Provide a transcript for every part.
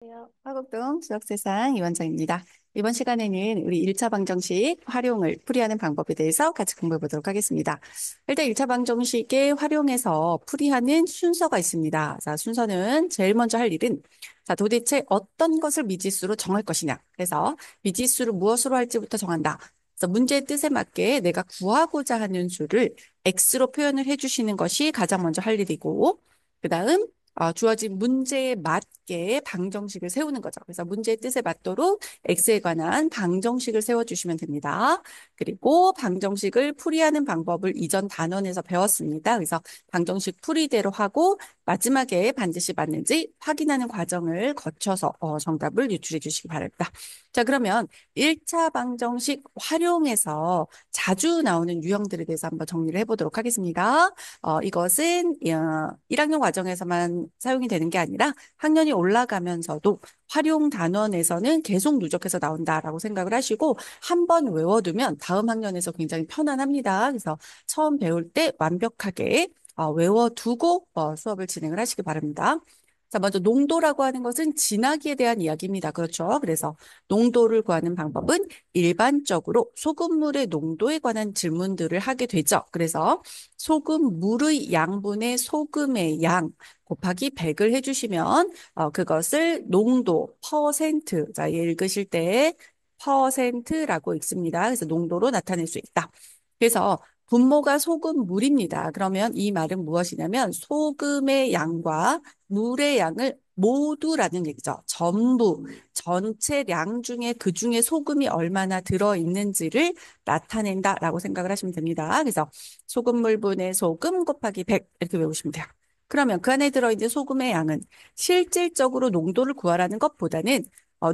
안녕하세요. 화곡동 수학세상 이원장입니다. 이번 시간에는 우리 1차 방정식 활용을 풀이하는 방법에 대해서 같이 공부해 보도록 하겠습니다. 일단 1차 방정식에 활용해서 풀이하는 순서가 있습니다. 자, 순서는 제일 먼저 할 일은 도대체 어떤 것을 미지수로 정할 것이냐. 그래서 미지수를 무엇으로 할지부터 정한다. 그래서 문제의 뜻에 맞게 내가 구하고자 하는 수를 x로 표현을 해주시는 것이 가장 먼저 할 일이고, 그다음 주어진 문제에 맞게 방정식을 세우는 거죠. 그래서 문제의 뜻에 맞도록 X에 관한 방정식을 세워주시면 됩니다. 그리고 방정식을 풀이하는 방법을 이전 단원에서 배웠습니다. 그래서 방정식 풀이대로 하고 마지막에 반드시 맞는지 확인하는 과정을 거쳐서 정답을 유출해 주시기 바랍니다. 자, 그러면 1차 방정식 활용해서 자주 나오는 유형들에 대해서 한번 정리를 해보도록 하겠습니다. 이것은 1학년 과정에서만 사용이 되는 게 아니라 학년이 올라가면서도 활용 단원에서는 계속 누적해서 나온다라고 생각을 하시고 한 번 외워두면 다음 학년에서 굉장히 편안합니다. 그래서 처음 배울 때 완벽하게 외워두고 수업을 진행을 하시기 바랍니다. 자, 먼저 농도라고 하는 것은 진하기에 대한 이야기입니다. 그렇죠? 그래서 농도를 구하는 방법은 일반적으로 소금물의 농도에 관한 질문들을 하게 되죠. 그래서 소금물의 양분의 소금의 양 곱하기 100을 해주시면 그것을 농도, 퍼센트, 자, 읽으실 때 퍼센트라고 읽습니다. 그래서 농도로 나타낼 수 있다. 그래서 분모가 소금물입니다. 그러면 이 말은 무엇이냐면 소금의 양과 물의 양을 모두라는 얘기죠. 전부, 전체량 중에 그 중에 소금이 얼마나 들어있는지를 나타낸다라고 생각을 하시면 됩니다. 그래서 소금물분의 소금 곱하기 100 이렇게 외우시면 돼요. 그러면 그 안에 들어있는 소금의 양은 실질적으로 농도를 구하라는 것보다는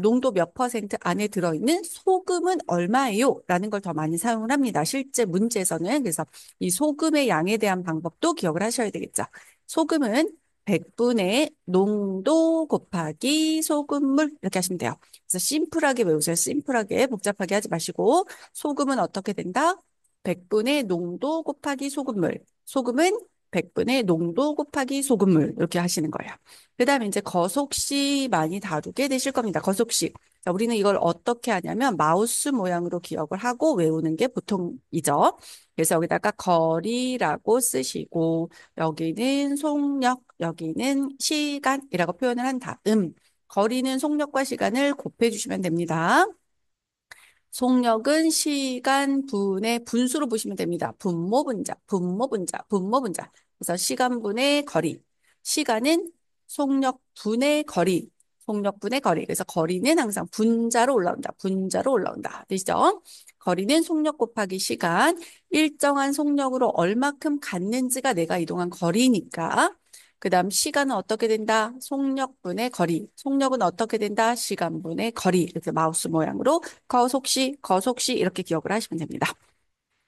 농도 몇 퍼센트 안에 들어있는 소금은 얼마예요? 라는 걸 더 많이 사용을 합니다. 실제 문제에서는. 그래서 이 소금의 양에 대한 방법도 기억을 하셔야 되겠죠. 소금은 100분의 농도 곱하기 소금물 이렇게 하시면 돼요. 그래서 심플하게 외우세요. 심플하게 복잡하게 하지 마시고 소금은 어떻게 된다? 100분의 농도 곱하기 소금물. 소금은 100분의 농도 곱하기 소금물 이렇게 하시는 거예요. 그다음에 이제 거속식 많이 다루게 되실 겁니다. 거속식. 자, 우리는 이걸 어떻게 하냐면 마우스 모양으로 기억을 하고 외우는 게 보통이죠. 그래서 여기다가 거리라고 쓰시고 여기는 속력, 여기는 시간이라고 표현을 한 다음 거리는 속력과 시간을 곱해 주시면 됩니다. 속력은 시간 분의 분수로 보시면 됩니다. 분모 분자, 분모 분자, 분모 분자. 그래서 시간분의 거리. 시간은 속력 분의 거리. 속력 분의 거리. 그래서 거리는 항상 분자로 올라온다. 분자로 올라온다. 되시죠? 거리는 속력 곱하기 시간. 일정한 속력으로 얼마큼 갔는지가 내가 이동한 거리니까. 그다음 시간은 어떻게 된다? 속력분의 거리. 속력은 어떻게 된다? 시간분의 거리. 이렇게 마우스 모양으로 거속시, 거속시 이렇게 기억을 하시면 됩니다.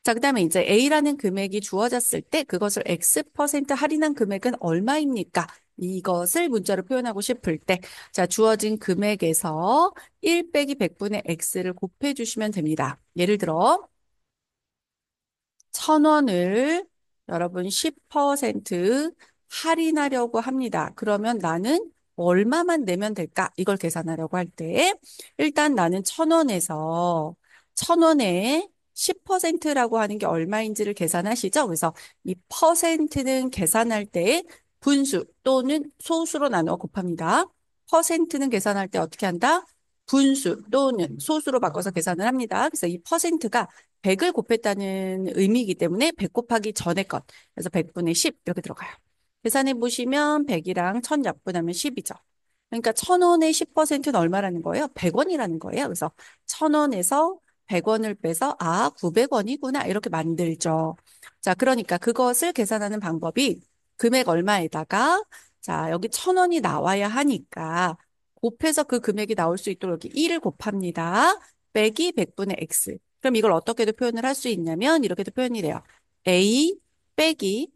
자, 그다음에 이제 A라는 금액이 주어졌을 때 그것을 X% 할인한 금액은 얼마입니까? 이것을 문자로 표현하고 싶을 때, 자, 주어진 금액에서 1 빼기 100분의 X를 곱해 주시면 됩니다. 예를 들어, 1,000원을 여러분 10% 할인하려고 합니다. 그러면 나는 얼마만 내면 될까? 이걸 계산하려고 할 때, 일단 나는 1,000원에서 1,000원에 10%라고 하는 게 얼마인지를 계산하시죠? 그래서 이 퍼센트는 계산할 때 분수 또는 소수로 나누어 곱합니다. 퍼센트는 계산할 때 어떻게 한다? 분수 또는 소수로 바꿔서 계산을 합니다. 그래서 이 퍼센트가 100을 곱했다는 의미이기 때문에 100 곱하기 전의 것. 그래서 100분의 10 이렇게 들어가요. 계산해 보시면 100이랑 1000 약분하면 10이죠. 그러니까 1,000원의 10%는 얼마라는 거예요? 100원이라는 거예요. 그래서 1,000원에서 100원을 빼서 900원이구나 이렇게 만들죠. 자, 그러니까 그것을 계산하는 방법이 금액 얼마에다가 자, 여기 1,000원이 나와야 하니까 곱해서 그 금액이 나올 수 있도록 이렇게 1을 곱합니다. 빼기 100분의 x. 그럼 이걸 어떻게도 표현을 할 수 있냐면 이렇게도 표현이 돼요. a 빼기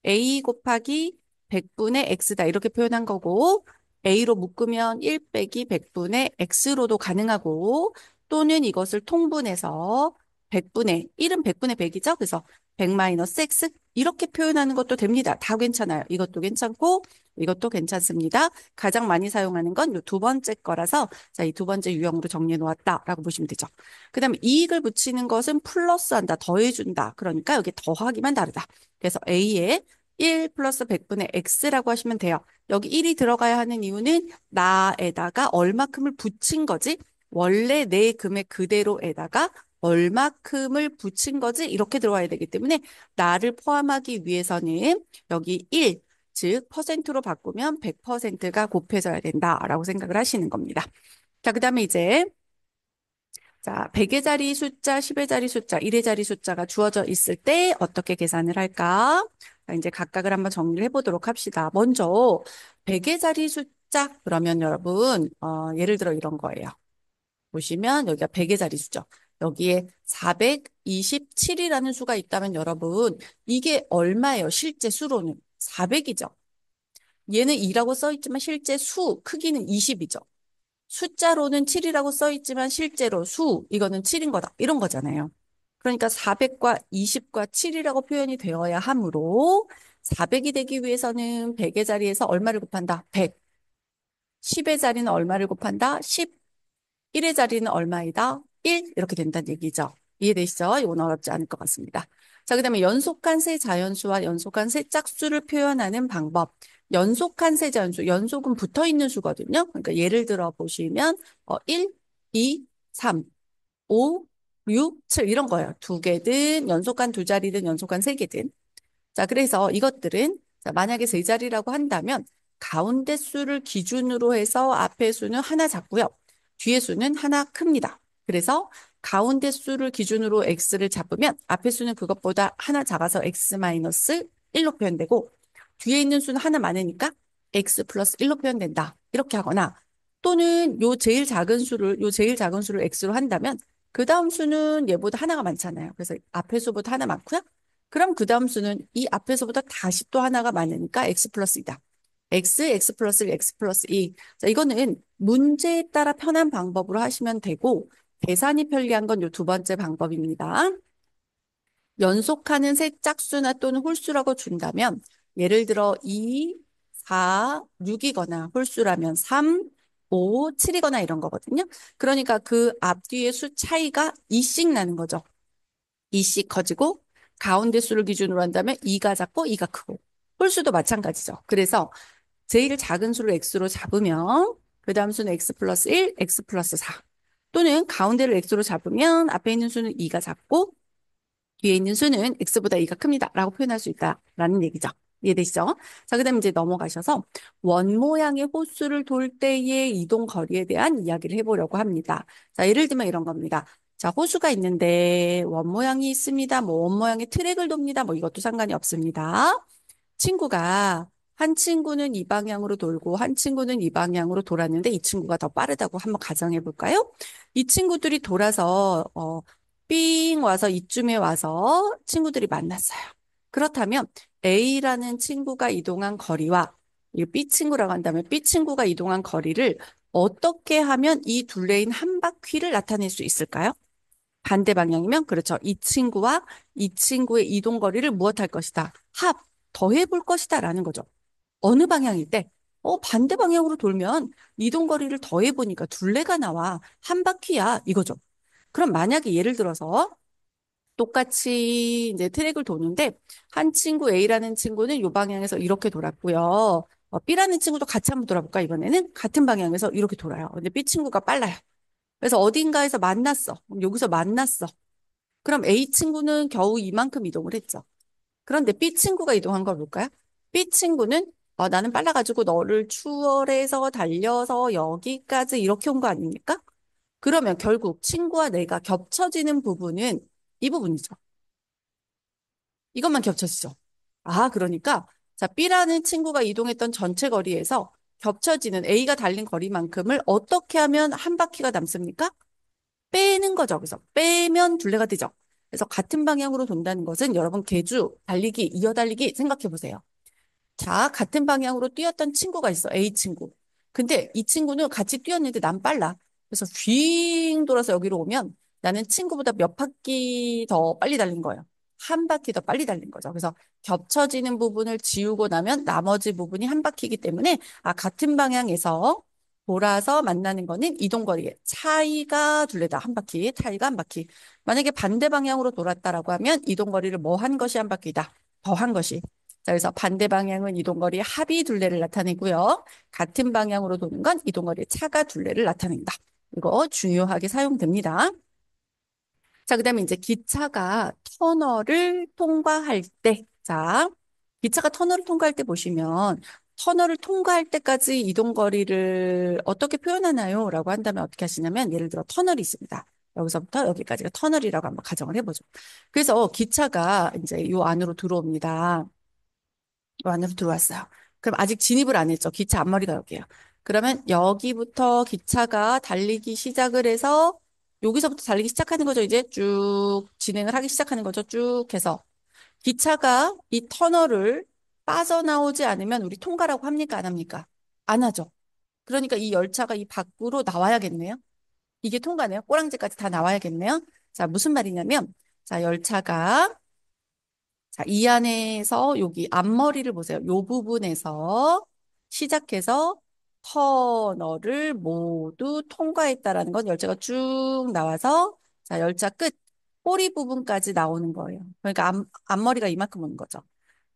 a 곱하기 100분의 x다 이렇게 표현한 거고 a로 묶으면 1 빼기 100분의 x로도 가능하고 또는 이것을 통분해서 100분의 1은 100분의 100이죠. 그래서 100 마이너스 x 이렇게 표현하는 것도 됩니다. 다 괜찮아요. 이것도 괜찮고 이것도 괜찮습니다. 가장 많이 사용하는 건 이 두 번째 거라서 자, 이 두 번째 유형으로 정리해 놓았다라고 보시면 되죠. 그다음에 이익을 붙이는 것은 플러스한다, 더해준다. 그러니까 여기 더하기만 다르다. 그래서 A에 1 플러스 100분의 x라고 하시면 돼요. 여기 1이 들어가야 하는 이유는 나에다가 얼마큼을 붙인 거지? 원래 내 금액 그대로에다가 얼마큼을 붙인 거지? 이렇게 들어와야 되기 때문에 나를 포함하기 위해서는 여기 1, 즉 퍼센트로 바꾸면 100%가 곱해져야 된다라고 생각을 하시는 겁니다. 자, 그다음에 이제 자, 100의 자리 숫자, 10의 자리 숫자, 1의 자리 숫자가 주어져 있을 때 어떻게 계산을 할까? 자, 이제 각각을 한번 정리를 해보도록 합시다. 먼저 100의 자리 숫자 그러면 여러분 예를 들어 이런 거예요. 보시면 여기가 100의 자리 수죠. 여기에 427이라는 수가 있다면 여러분 이게 얼마예요? 실제 수로는 400이죠. 얘는 2라고 써 있지만 실제 수 크기는 20이죠. 숫자로는 7이라고 써 있지만 실제로 수 이거는 7인 거다. 이런 거잖아요. 그러니까 400과 20과 7이라고 표현이 되어야 하므로 400이 되기 위해서는 100의 자리에서 얼마를 곱한다? 100. 10의 자리는 얼마를 곱한다? 10. 1의 자리는 얼마이다? 1. 이렇게 된다는 얘기죠. 이해되시죠? 이건 어렵지 않을 것 같습니다. 자, 그다음에 연속한 세 자연수와 연속한 세 짝수를 표현하는 방법. 연속한 세 자연수, 연속은 붙어 있는 수거든요. 그러니까 예를 들어 보시면 1, 2, 3, 5, 6, 7 이런 거예요. 두 개든 연속한 두 자리든 연속한 세 개든. 자, 그래서 이것들은 자, 만약에 세 자리라고 한다면 가운데 수를 기준으로 해서 앞에 수는 하나 작고요. 뒤에 수는 하나 큽니다. 그래서 가운데 수를 기준으로 x를 잡으면 앞에 수는 그것보다 하나 작아서 x 마이너스 1로 표현되고 뒤에 있는 수는 하나 많으니까 x 플러스 1로 표현된다. 이렇게 하거나 또는 요 제일 작은 수를 x로 한다면 그 다음 수는 얘보다 하나가 많잖아요. 그래서 앞에 수보다 하나 많고요. 그럼 그 다음 수는 이 앞에서보다 다시 또 하나가 많으니까 x 플러스 2다. x 플러스 1, x 플러스 2. 자, 이거는 문제에 따라 편한 방법으로 하시면 되고 계산이 편리한 건 요 두 번째 방법입니다. 연속하는 세 짝수나 또는 홀수라고 준다면 예를 들어 2, 4, 6이거나 홀수라면 3, 5, 7이거나 이런 거거든요. 그러니까 그 앞뒤의 수 차이가 2씩 나는 거죠. 2씩 커지고 가운데 수를 기준으로 한다면 2가 작고 2가 크고 홀수도 마찬가지죠. 그래서 제일 작은 수를 x로 잡으면 그 다음 수는 x 플러스 1, x 플러스 4 또는 가운데를 x로 잡으면 앞에 있는 수는 2가 작고 뒤에 있는 수는 x보다 2가 큽니다. 라고 표현할 수 있다라는 얘기죠. 이해되시죠? 자, 그 다음에 이제 넘어가셔서 원 모양의 호수를 돌 때의 이동 거리에 대한 이야기를 해보려고 합니다. 자, 예를 들면 이런 겁니다. 자, 호수가 있는데 원 모양이 있습니다. 뭐 원 모양의 트랙을 돕니다. 뭐 이것도 상관이 없습니다. 친구가 한 친구는 이 방향으로 돌고 한 친구는 이 방향으로 돌았는데 이 친구가 더 빠르다고 한번 가정해 볼까요? 이 친구들이 돌아서 삥 와서 이쯤에 와서 친구들이 만났어요. 그렇다면 A라는 친구가 이동한 거리와 이 B 친구라고 한다면 B 친구가 이동한 거리를 어떻게 하면 이 둘레인 한 바퀴를 나타낼 수 있을까요? 반대 방향이면 그렇죠. 이 친구와 이 친구의 이동 거리를 무엇할 것이다? 더해 볼 것이다 라는 거죠. 어느 방향일 때? 반대 방향으로 돌면 이동 거리를 더해 보니까 둘레가 나와. 한 바퀴야. 이거죠. 그럼 만약에 예를 들어서 똑같이 이제 트랙을 도는데 한 친구 A라는 친구는 이 방향에서 이렇게 돌았고요. B라는 친구도 같이 한번 돌아볼까? 이번에는 같은 방향에서 이렇게 돌아요. 근데 B 친구가 빨라요. 그래서 어딘가에서 만났어. 그럼 여기서 만났어. 그럼 A 친구는 겨우 이만큼 이동을 했죠. 그런데 B 친구가 이동한 걸 볼까요? B 친구는 나는 빨라가지고 너를 추월해서 달려서 여기까지 이렇게 온 거 아닙니까? 그러면 결국 친구와 내가 겹쳐지는 부분은 이 부분이죠. 이것만 겹쳐지죠. 그러니까 자 B라는 친구가 이동했던 전체 거리에서 겹쳐지는 A가 달린 거리만큼을 어떻게 하면 한 바퀴가 남습니까? 빼는 거죠. 그래서 빼면 둘레가 되죠. 그래서 같은 방향으로 돈다는 것은 여러분 계주, 달리기, 이어달리기 생각해 보세요. 자, 같은 방향으로 뛰었던 친구가 있어. A 친구. 근데 이 친구는 같이 뛰었는데 난 빨라. 그래서 휘잉 돌아서 여기로 오면 나는 친구보다 몇 바퀴 더 빨리 달린 거예요. 한 바퀴 더 빨리 달린 거죠. 그래서 겹쳐지는 부분을 지우고 나면 나머지 부분이 한 바퀴이기 때문에 같은 방향에서 돌아서 만나는 거는 이동거리의 차이가 둘레다. 한 바퀴, 차이가 한 바퀴. 만약에 반대 방향으로 돌았다라고 하면 이동거리를 뭐 한 것이 한 바퀴다. 더 한 것이. 자, 그래서 반대 방향은 이동거리의 합이 둘레를 나타내고요. 같은 방향으로 도는 건 이동거리의 차가 둘레를 나타낸다. 이거 중요하게 사용됩니다. 자, 그다음에 이제 기차가 터널을 통과할 때, 자, 기차가 터널을 통과할 때 보시면 터널을 통과할 때까지 이동 거리를 어떻게 표현하나요? 라고 한다면 어떻게 하시냐면 예를 들어 터널이 있습니다. 여기서부터 여기까지가 터널이라고 한번 가정을 해보죠. 그래서 기차가 이제 요 안으로 들어옵니다. 요 안으로 들어왔어요. 그럼 아직 진입을 안 했죠. 기차 앞머리가 여기예요. 그러면 여기부터 기차가 달리기 시작을 해서 여기서부터 달리기 시작하는 거죠. 이제 쭉 진행을 하기 시작하는 거죠. 쭉 해서 기차가 이 터널을 빠져나오지 않으면 우리 통과라고 합니까? 안 합니까? 안 하죠. 그러니까 이 열차가 이 밖으로 나와야겠네요. 이게 통과네요. 꼬랑지까지 다 나와야겠네요. 자, 무슨 말이냐면 자, 열차가 자, 이 안에서 여기 앞머리를 보세요. 요 부분에서 시작해서 터널을 모두 통과했다라는 건 열차가 쭉 나와서 자, 열차 끝 꼬리 부분까지 나오는 거예요. 그러니까 앞머리가 이만큼 오는 거죠.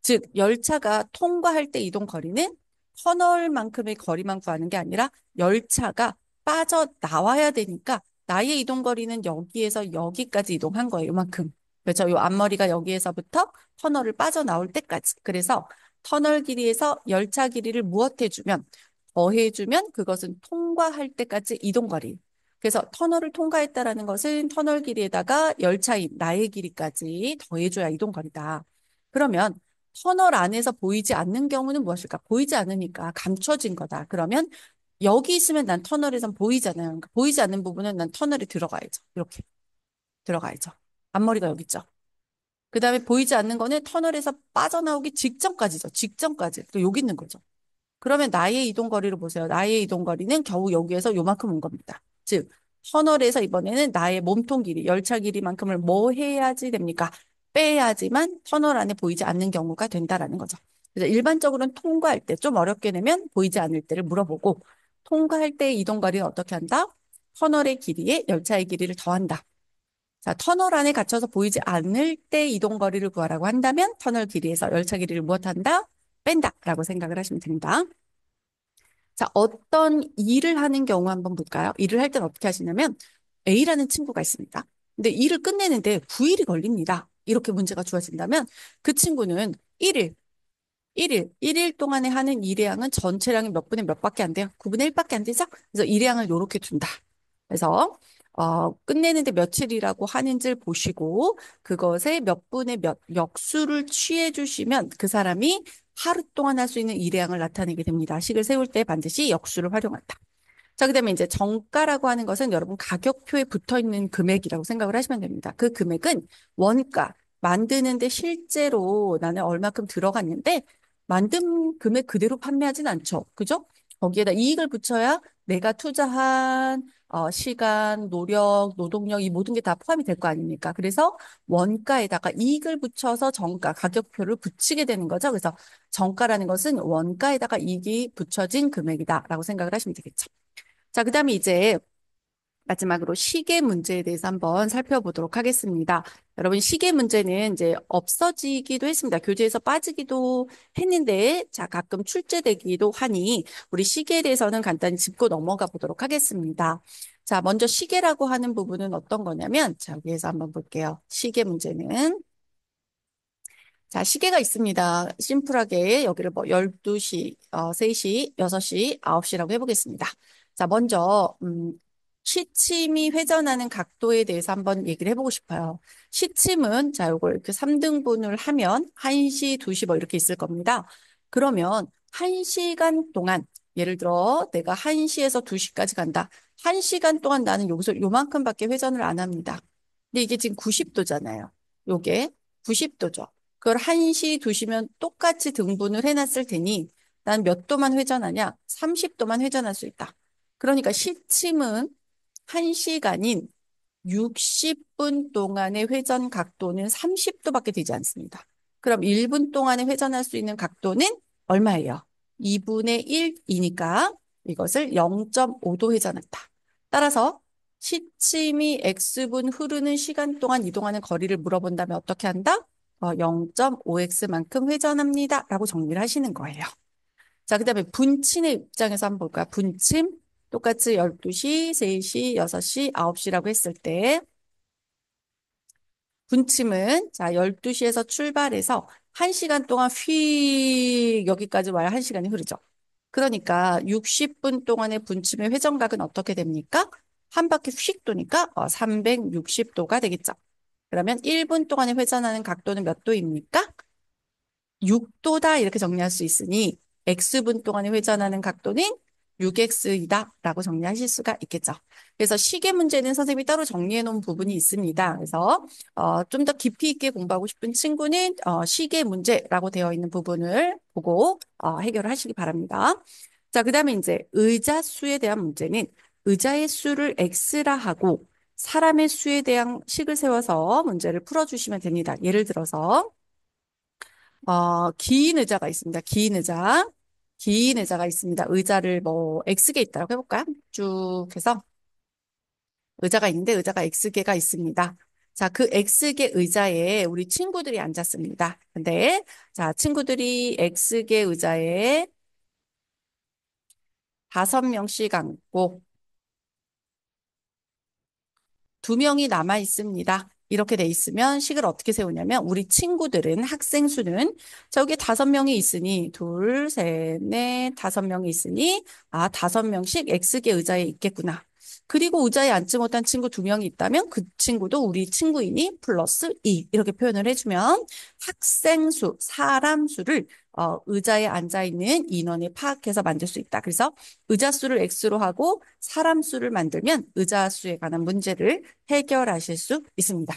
즉, 열차가 통과할 때 이동 거리는 터널만큼의 거리만 구하는 게 아니라 열차가 빠져나와야 되니까 나의 이동 거리는 여기에서 여기까지 이동한 거예요. 이만큼. 그렇죠. 요 앞머리가 여기에서부터 터널을 빠져나올 때까지. 그래서 터널 길이에서 열차 길이를 무엇해주면, 더해주면 그것은 통과할 때까지 이동거리. 그래서 터널을 통과했다라는 것은 터널 길이에다가 열차인 나의 길이까지 더해줘야 이동거리다. 그러면 터널 안에서 보이지 않는 경우는 무엇일까? 보이지 않으니까 감춰진 거다. 그러면 여기 있으면 난 터널에선 보이잖아요. 그러니까 보이지 않는 부분은 난 터널에 들어가야죠. 이렇게 들어가야죠. 앞머리가 여기 있죠. 그 다음에 보이지 않는 거는 터널에서 빠져나오기 직전까지죠. 직전까지. 또 여기 있는 거죠. 그러면 나의 이동 거리를 보세요. 나의 이동 거리는 겨우 여기에서 요만큼 온 겁니다. 즉, 터널에서 이번에는 나의 몸통 길이, 열차 길이만큼을 뭐 해야지 됩니까? 빼야지만 터널 안에 보이지 않는 경우가 된다라는 거죠. 그래서 일반적으로는 통과할 때 좀 어렵게 내면 보이지 않을 때를 물어보고 통과할 때의 이동 거리는 어떻게 한다? 터널의 길이에 열차의 길이를 더한다. 자, 터널 안에 갇혀서 보이지 않을 때 이동 거리를 구하라고 한다면 터널 길이에서 열차 길이를 무엇한다? 뺀다라고 생각을 하시면 됩니다. 자, 어떤 일을 하는 경우 한번 볼까요? 일을 할 때는 어떻게 하시냐면 A라는 친구가 있습니다. 근데 일을 끝내는데 9일이 걸립니다. 이렇게 문제가 주어진다면 그 친구는 1일 동안에 하는 일의 양은 전체량의 몇 분의 몇밖에 안 돼요? 9분의 1밖에 안 되죠? 그래서 일의 양을 요렇게 둔다. 그래서 끝내는데 며칠이라고 하는지를 보시고 그것에 몇 분의 몇 역수를 취해 주시면 그 사람이 하루 동안 할 수 있는 일의 양을 나타내게 됩니다. 식을 세울 때 반드시 역수를 활용한다. 자, 그다음에 이제 정가라고 하는 것은 여러분 가격표에 붙어 있는 금액이라고 생각을 하시면 됩니다. 그 금액은 원가, 만드는데 실제로 나는 얼마큼 들어갔는데 만든 금액 그대로 판매하진 않죠. 그죠? 거기에다 이익을 붙여야 내가 투자한 시간, 노력, 노동력 이 모든 게 다 포함이 될 거 아닙니까? 그래서 원가에다가 이익을 붙여서 정가, 가격표를 붙이게 되는 거죠. 그래서 정가라는 것은 원가에다가 이익이 붙여진 금액이다라고 생각을 하시면 되겠죠. 자, 그다음에 이제 마지막으로 시계 문제에 대해서 한번 살펴보도록 하겠습니다. 여러분, 시계 문제는 이제 없어지기도 했습니다. 교재에서 빠지기도 했는데, 자, 가끔 출제되기도 하니, 우리 시계에 대해서는 간단히 짚고 넘어가 보도록 하겠습니다. 자, 먼저 시계라고 하는 부분은 어떤 거냐면, 자, 여기에서 한번 볼게요. 시계 문제는 자, 시계가 있습니다. 심플하게 여기를 뭐 12시, 3시, 6시, 9시라고 해보겠습니다. 자, 먼저 시침이 회전하는 각도에 대해서 한번 얘기를 해보고 싶어요. 시침은 자, 요걸 이렇게 3등분을 하면 1시, 2시 뭐 이렇게 있을 겁니다. 그러면 1시간 동안 예를 들어 내가 1시에서 2시까지 간다. 1시간 동안 나는 여기서 요만큼밖에 회전을 안 합니다. 근데 이게 지금 90도잖아요. 요게 90도죠. 그걸 1시, 2시면 똑같이 등분을 해놨을 테니 난 몇 도만 회전하냐? 30도만 회전할 수 있다. 그러니까 시침은 1시간인 60분 동안의 회전 각도는 30도밖에 되지 않습니다. 그럼 1분 동안에 회전할 수 있는 각도는 얼마예요? 2분의 1이니까 이것을 0.5도 회전한다. 따라서 시침이 X분 흐르는 시간 동안 이동하는 거리를 물어본다면 어떻게 한다? 0.5X만큼 회전합니다. 라고 정리를 하시는 거예요. 자, 그 다음에 분침의 입장에서 한번 볼까요? 분침. 똑같이 12시, 3시, 6시, 9시라고 했을 때 분침은 자 12시에서 출발해서 1시간 동안 휙 여기까지 와야 1시간이 흐르죠. 그러니까 60분 동안의 분침의 회전각은 어떻게 됩니까? 한 바퀴 휙 도니까 360도가 되겠죠. 그러면 1분 동안에 회전하는 각도는 몇 도입니까? 6도다 이렇게 정리할 수 있으니 x분 동안에 회전하는 각도는 6x이다 라고 정리하실 수가 있겠죠. 그래서 시계 문제는 선생님이 따로 정리해 놓은 부분이 있습니다. 그래서 좀 더 깊이 있게 공부하고 싶은 친구는 시계 문제라고 되어 있는 부분을 보고 해결을 하시기 바랍니다. 자, 그다음에 이제 의자 수에 대한 문제는 의자의 수를 x라 하고 사람의 수에 대한 식을 세워서 문제를 풀어주시면 됩니다. 예를 들어서 긴 의자가 있습니다. 긴 의자. 긴 의자가 있습니다. 의자를 뭐 X개 있다고 해볼까요? 쭉 해서 의자가 있는데 의자가 X개가 있습니다. 자, 그 X개 의자에 우리 친구들이 앉았습니다. 근데 자, 친구들이 X개 의자에 5명씩 앉고 2명이 남아 있습니다. 이렇게 돼 있으면 식을 어떻게 세우냐면 우리 친구들은 학생 수는 저기 5명이 있으니 둘, 셋, 넷, 5명이 있으니 5명씩 X개 의자에 있겠구나. 그리고 의자에 앉지 못한 친구 2명이 있다면 그 친구도 우리 친구이니 플러스 2 이렇게 표현을 해주면 학생 수, 사람 수를 의자에 앉아 있는 인원에 파악해서 만들 수 있다. 그래서 의자 수를 X로 하고 사람 수를 만들면 의자 수에 관한 문제를 해결하실 수 있습니다.